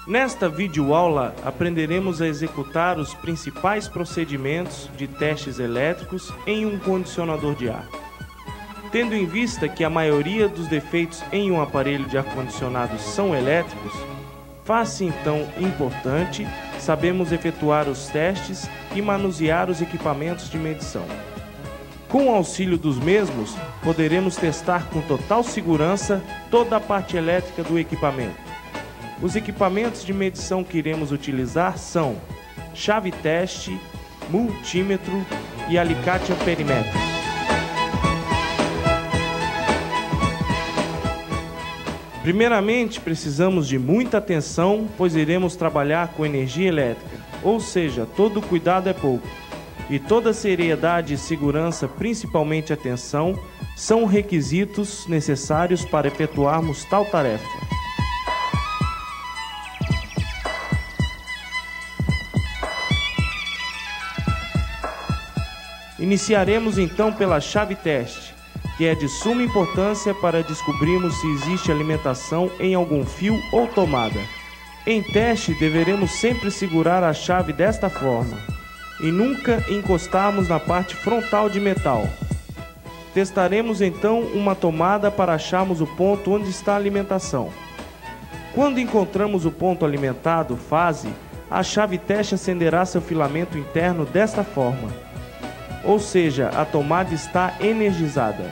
Nesta videoaula, aprenderemos a executar os principais procedimentos de testes elétricos em um condicionador de ar. Tendo em vista que a maioria dos defeitos em um aparelho de ar-condicionado são elétricos, faz-se então importante sabermos efetuar os testes e manusear os equipamentos de medição. Com o auxílio dos mesmos, poderemos testar com total segurança toda a parte elétrica do equipamento. Os equipamentos de medição que iremos utilizar são chave teste, multímetro e alicate amperimétrico. Primeiramente, precisamos de muita atenção, pois iremos trabalhar com energia elétrica, ou seja, todo cuidado é pouco. E toda seriedade e segurança, principalmente atenção, são requisitos necessários para efetuarmos tal tarefa. Iniciaremos então pela chave teste, que é de suma importância para descobrirmos se existe alimentação em algum fio ou tomada. Em teste, deveremos sempre segurar a chave desta forma e nunca encostarmos na parte frontal de metal. Testaremos então uma tomada para acharmos o ponto onde está a alimentação. Quando encontramos o ponto alimentado, fase, a chave teste acenderá seu filamento interno desta forma, ou seja, a tomada está energizada.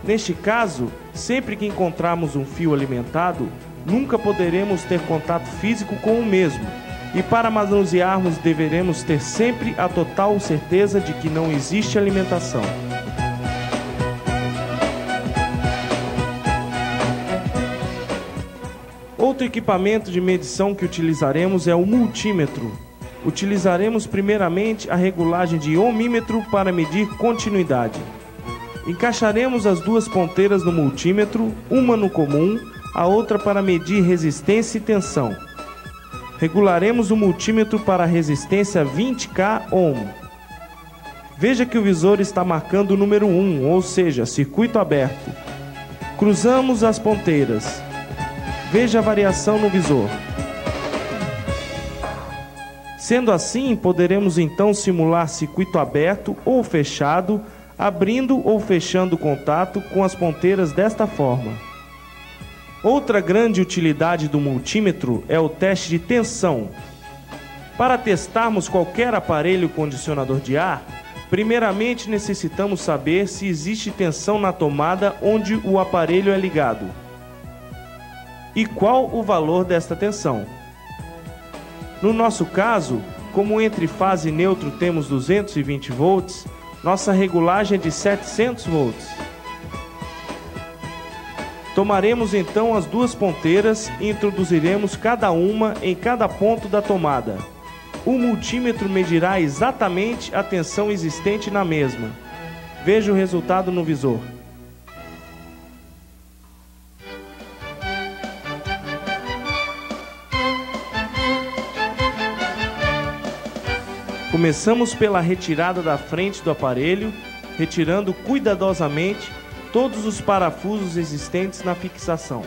Neste caso, sempre que encontrarmos um fio alimentado, nunca poderemos ter contato físico com o mesmo. E para manusearmos, deveremos ter sempre a total certeza de que não existe alimentação. Outro equipamento de medição que utilizaremos é o multímetro. Utilizaremos primeiramente a regulagem de ohmímetro para medir continuidade. Encaixaremos as duas ponteiras no multímetro, uma no comum, a outra para medir resistência e tensão. Regularemos o multímetro para a resistência 20K ohm. Veja que o visor está marcando o número 1, ou seja, circuito aberto. Cruzamos as ponteiras. Veja a variação no visor. Sendo assim, poderemos então simular circuito aberto ou fechado, abrindo ou fechando o contato com as ponteiras desta forma. Outra grande utilidade do multímetro é o teste de tensão. Para testarmos qualquer aparelho condicionador de ar, primeiramente necessitamos saber se existe tensão na tomada onde o aparelho é ligado e qual o valor desta tensão. No nosso caso, como entre fase e neutro temos 220 volts, nossa regulagem é de 700 volts. Tomaremos então as duas ponteiras e introduziremos cada uma em cada ponto da tomada. O multímetro medirá exatamente a tensão existente na mesma. Veja o resultado no visor. Começamos pela retirada da frente do aparelho, retirando cuidadosamente todos os parafusos existentes na fixação.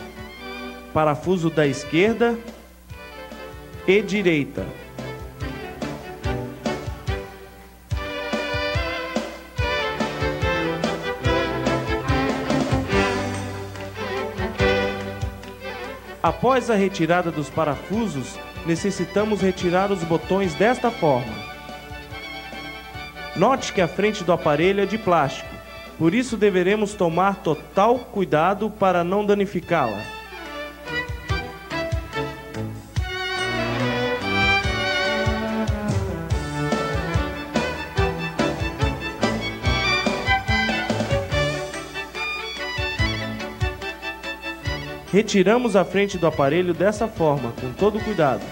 Parafuso da esquerda e direita. Após a retirada dos parafusos, necessitamos retirar os botões desta forma. Note que a frente do aparelho é de plástico, por isso deveremos tomar total cuidado para não danificá-la. Retiramos a frente do aparelho dessa forma, com todo cuidado.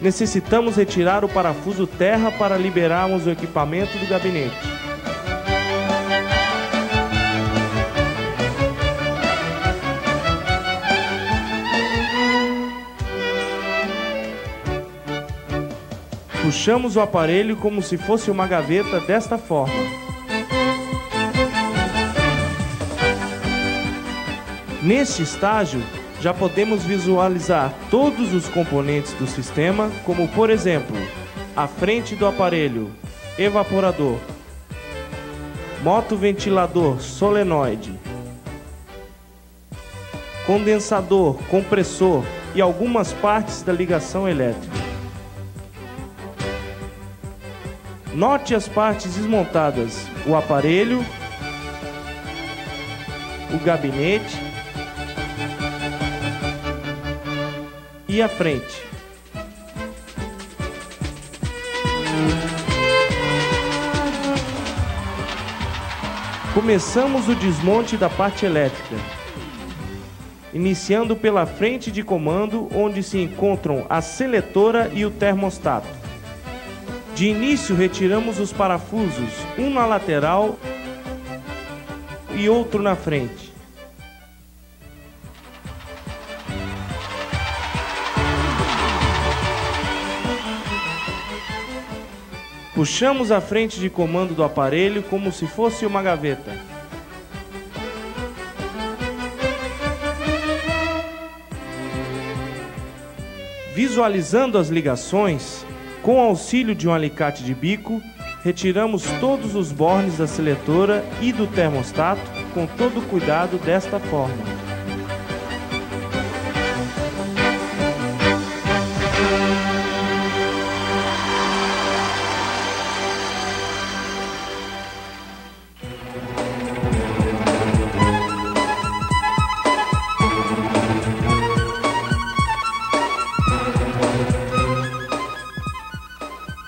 Necessitamos retirar o parafuso terra para liberarmos o equipamento do gabinete. Puxamos o aparelho como se fosse uma gaveta desta forma. Neste estágio, já podemos visualizar todos os componentes do sistema, como por exemplo, a frente do aparelho, evaporador, motoventilador solenoide, condensador, compressor e algumas partes da ligação elétrica. Note as partes desmontadas: o aparelho, o gabinete e a frente. Começamos o desmonte da parte elétrica, iniciando pela frente de comando, onde se encontram a seletora e o termostato. De início, retiramos os parafusos, um na lateral e outro na frente. Puxamos a frente de comando do aparelho como se fosse uma gaveta. Visualizando as ligações, com auxílio de um alicate de bico, retiramos todos os bornes da seletora e do termostato com todo o cuidado desta forma.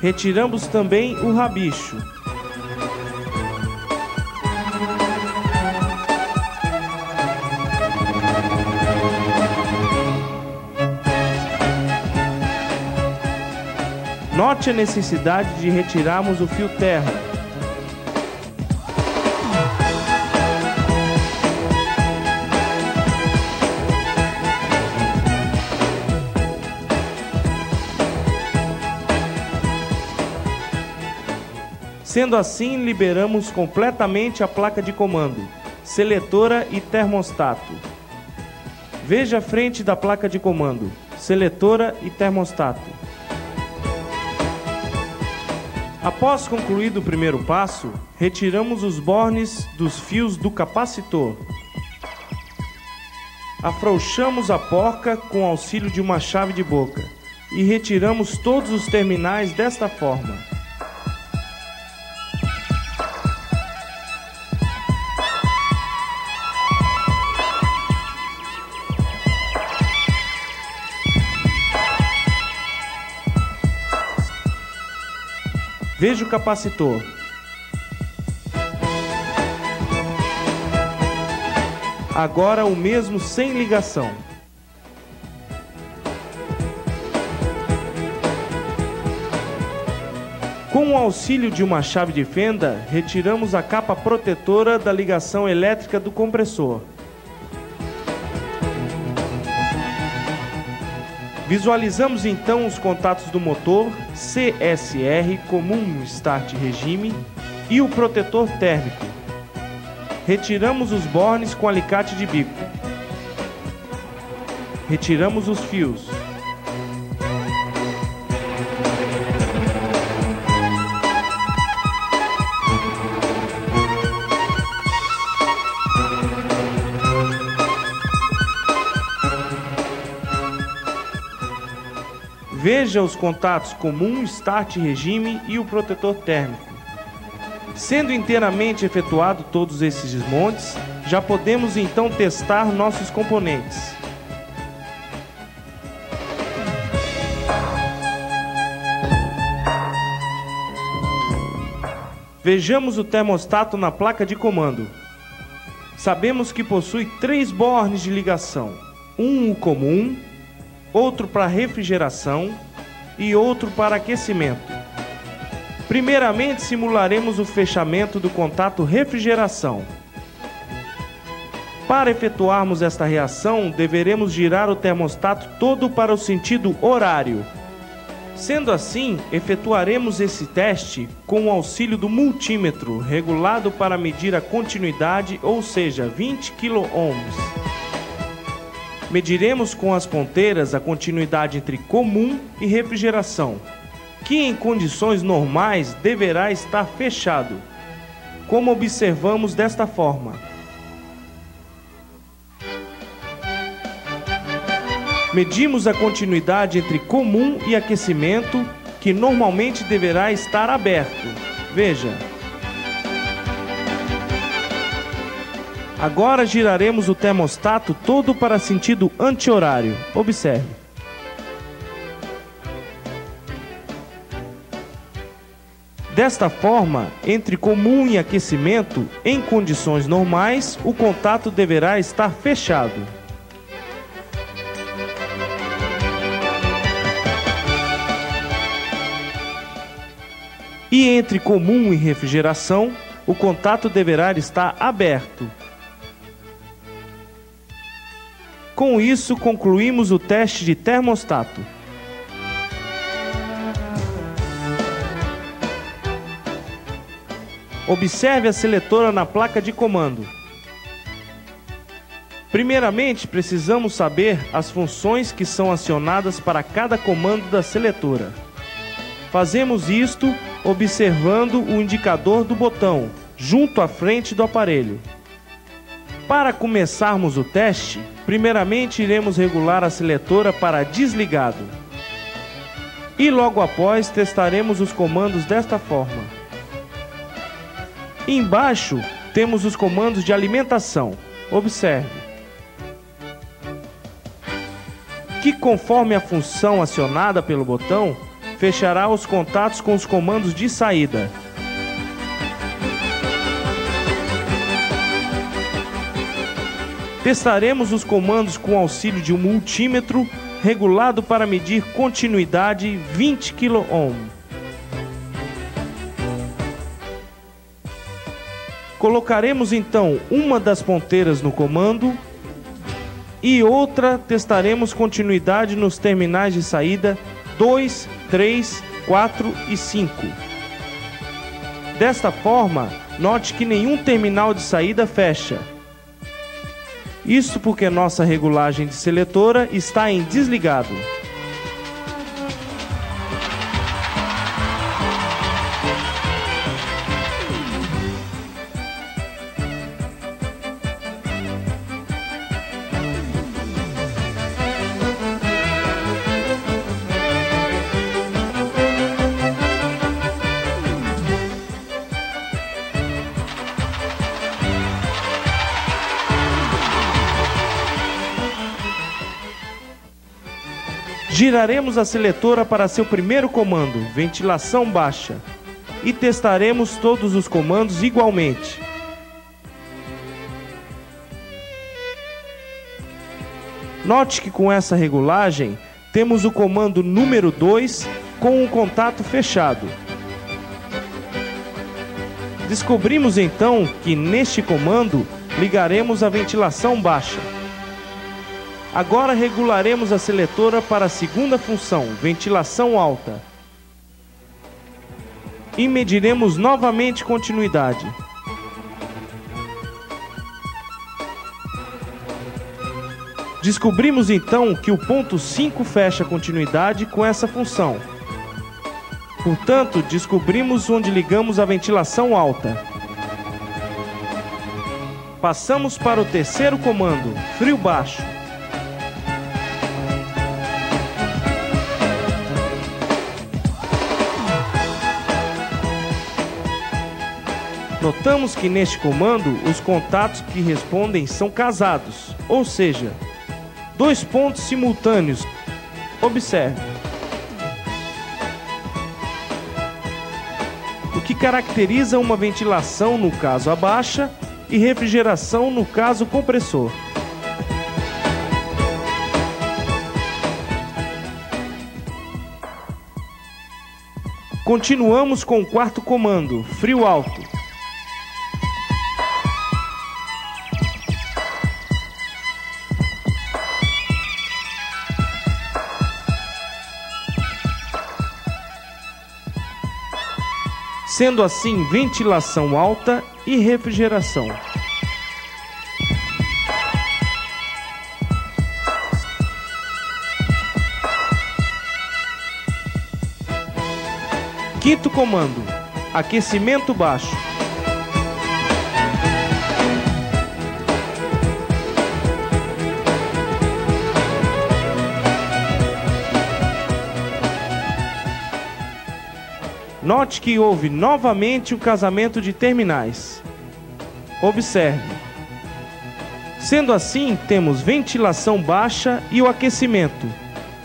Retiramos também o rabicho. Note a necessidade de retirarmos o fio terra. Sendo assim, liberamos completamente a placa de comando, seletora e termostato. Veja a frente da placa de comando, seletora e termostato. Após concluído o primeiro passo, retiramos os bornes dos fios do capacitor. Afrouxamos a porca com auxílio de uma chave de boca e retiramos todos os terminais desta forma. Veja o capacitor. Agora o mesmo sem ligação. Com o auxílio de uma chave de fenda, retiramos a capa protetora da ligação elétrica do compressor. Visualizamos então os contatos do motor CSR, comum start regime, e o protetor térmico. Retiramos os bornes com alicate de bico. Retiramos os fios. Veja os contatos comum, start regime e o protetor térmico. Sendo inteiramente efetuado todos esses desmontes, já podemos então testar nossos componentes. Vejamos o termostato na placa de comando. Sabemos que possui 3 bornes de ligação, um comum, outro para refrigeração e outro para aquecimento. Primeiramente, simularemos o fechamento do contato refrigeração. Para efetuarmos esta reação, deveremos girar o termostato todo para o sentido horário. Sendo assim, efetuaremos esse teste com o auxílio do multímetro, regulado para medir a continuidade, ou seja, 20 kΩ. Mediremos com as ponteiras a continuidade entre comum e refrigeração, que em condições normais deverá estar fechado, como observamos desta forma. Medimos a continuidade entre comum e aquecimento, que normalmente deverá estar aberto. Veja. Agora giraremos o termostato todo para sentido anti-horário. Observe. Desta forma, entre comum e aquecimento, em condições normais, o contato deverá estar fechado. E entre comum e refrigeração, o contato deverá estar aberto. Com isso, concluímos o teste de termostato. Observe a seletora na placa de comando. Primeiramente, precisamos saber as funções que são acionadas para cada comando da seletora. Fazemos isto observando o indicador do botão, junto à frente do aparelho. Para começarmos o teste, primeiramente iremos regular a seletora para desligado. E logo após testaremos os comandos desta forma. Embaixo temos os comandos de alimentação. Observe. Que conforme a função acionada pelo botão, fechará os contatos com os comandos de saída. Testaremos os comandos com auxílio de um multímetro regulado para medir continuidade 20 kΩ. Colocaremos então uma das ponteiras no comando e outra testaremos continuidade nos terminais de saída 2, 3, 4 e 5. Desta forma, note que nenhum terminal de saída fecha. Isso porque nossa regulagem de seletora está em desligado. Giraremos a seletora para seu primeiro comando, ventilação baixa, e testaremos todos os comandos igualmente. Note que com essa regulagem, temos o comando número 2 com o contato fechado. Descobrimos então que neste comando ligaremos a ventilação baixa. Agora regularemos a seletora para a segunda função, ventilação alta. E mediremos novamente continuidade. Descobrimos então que o ponto 5 fecha a continuidade com essa função. Portanto, descobrimos onde ligamos a ventilação alta. Passamos para o terceiro comando, frio baixo. Notamos que neste comando os contatos que respondem são casados, ou seja, 2 pontos simultâneos. Observe. O que caracteriza uma ventilação no caso a baixa e refrigeração no caso compressor. Continuamos com o quarto comando, frio alto. sendo assim ventilação alta e refrigeração. Quinto comando: aquecimento baixo. Note que houve novamente o casamento de terminais. Observe. Sendo assim, temos ventilação baixa e o aquecimento,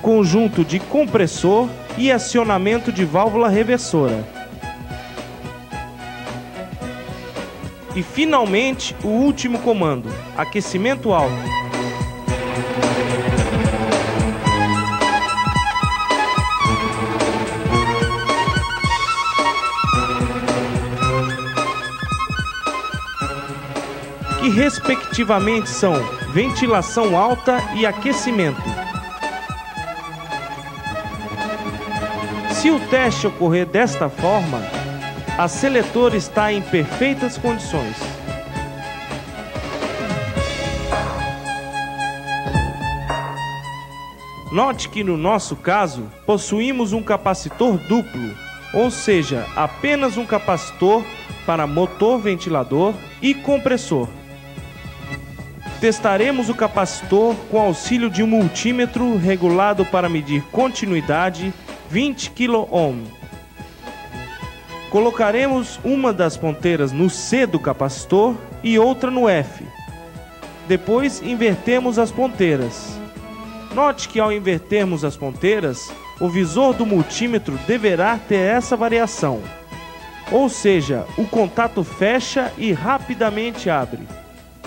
conjunto de compressor e acionamento de válvula reversora. E finalmente, o último comando: aquecimento alto. Que respectivamente são ventilação alta e aquecimento. Se o teste ocorrer desta forma, a seletora está em perfeitas condições. Note que no nosso caso, possuímos um capacitor duplo, ou seja, apenas um capacitor para motor ventilador e compressor. Testaremos o capacitor com auxílio de um multímetro regulado para medir continuidade 20 kΩ. Colocaremos uma das ponteiras no C do capacitor e outra no F. Depois invertemos as ponteiras. Note que ao invertermos as ponteiras, o visor do multímetro deverá ter essa variação. Ou seja, o contato fecha e rapidamente abre.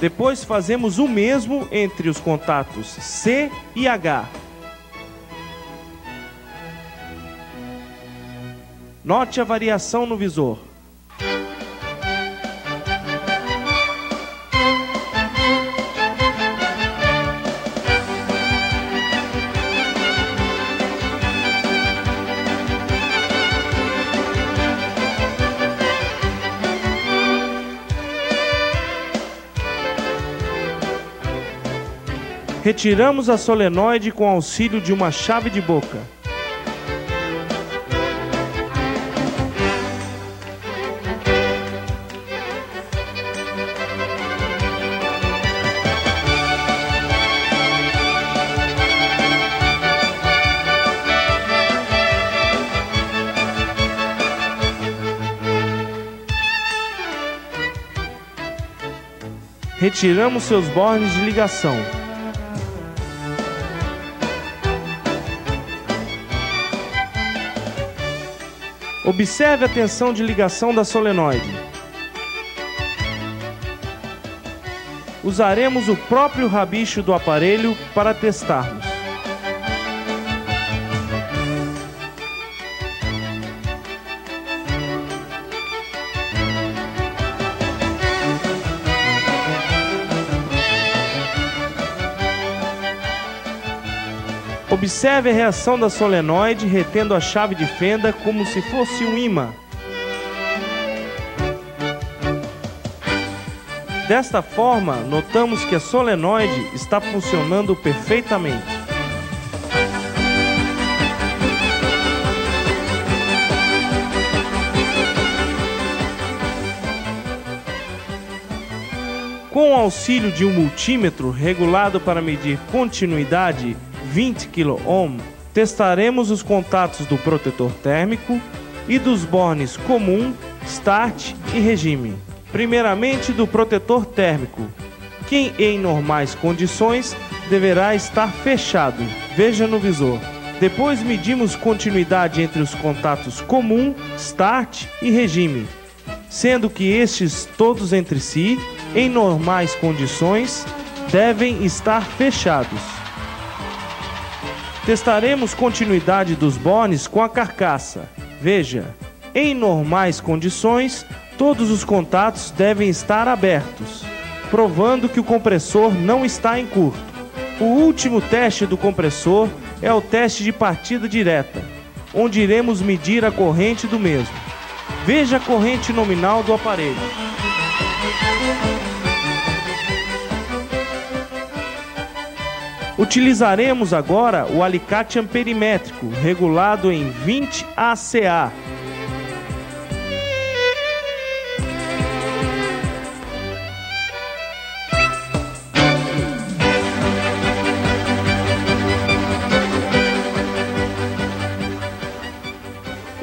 Depois fazemos o mesmo entre os contatos C e H. Note a variação no visor. Retiramos a solenoide com auxílio de uma chave de boca. Retiramos seus bornes de ligação. Observe a tensão de ligação da solenoide. Usaremos o próprio rabicho do aparelho para testarmos. Observe a reação da solenoide retendo a chave de fenda como se fosse um ímã. Desta forma, notamos que a solenoide está funcionando perfeitamente. Com o auxílio de um multímetro regulado para medir continuidade 20 kΩ, testaremos os contatos do protetor térmico e dos bornes comum, start e regime. Primeiramente do protetor térmico, que em normais condições deverá estar fechado, veja no visor. Depois medimos continuidade entre os contatos comum, start e regime, sendo que estes todos entre si, em normais condições, devem estar fechados. Testaremos continuidade dos bornes com a carcaça. Veja, em normais condições, todos os contatos devem estar abertos, provando que o compressor não está em curto. O último teste do compressor é o teste de partida direta, onde iremos medir a corrente do mesmo. Veja a corrente nominal do aparelho. Utilizaremos agora o alicate amperimétrico, regulado em 20 ACA.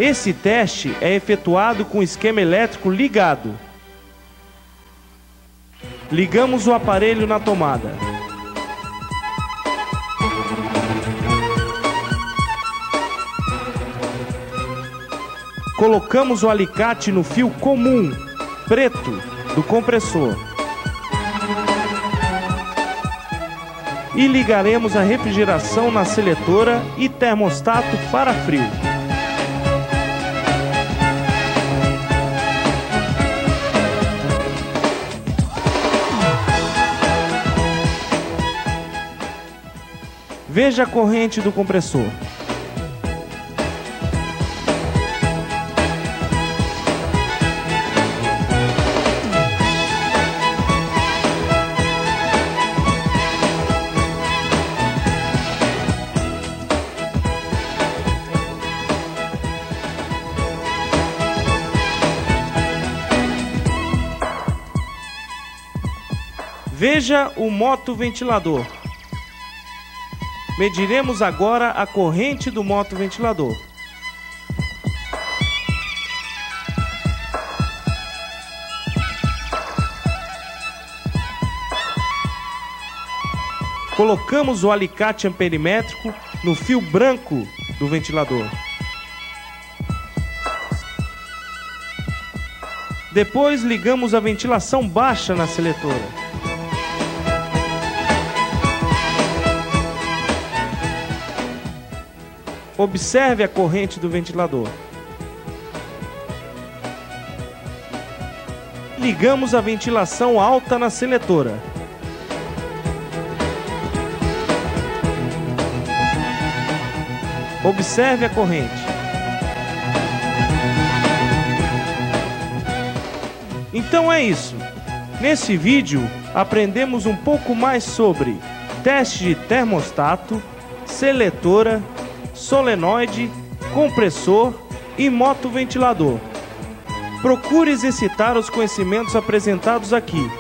Esse teste é efetuado com o esquema elétrico ligado. Ligamos o aparelho na tomada. Colocamos o alicate no fio comum, preto, do compressor. E ligaremos a refrigeração na seletora e termostato para frio. Veja a corrente do compressor. Veja o motoventilador. Mediremos agora a corrente do motoventilador. Colocamos o alicate amperimétrico no fio branco do ventilador. Depois ligamos a ventilação baixa na seletora. Observe a corrente do ventilador. Ligamos a ventilação alta na seletora. Observe a corrente. Então é isso. Nesse vídeo aprendemos um pouco mais sobre teste de termostato, seletora, solenoide, compressor e motoventilador. Procure exercitar os conhecimentos apresentados aqui.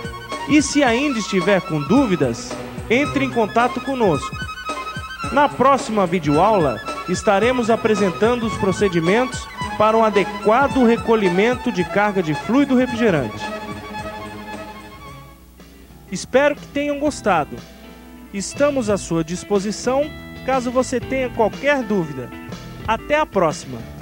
E se ainda estiver com dúvidas, entre em contato conosco. Na próxima videoaula, estaremos apresentando os procedimentos para um adequado recolhimento de carga de fluido refrigerante. Espero que tenham gostado. Estamos à sua disposição caso você tenha qualquer dúvida. Até a próxima!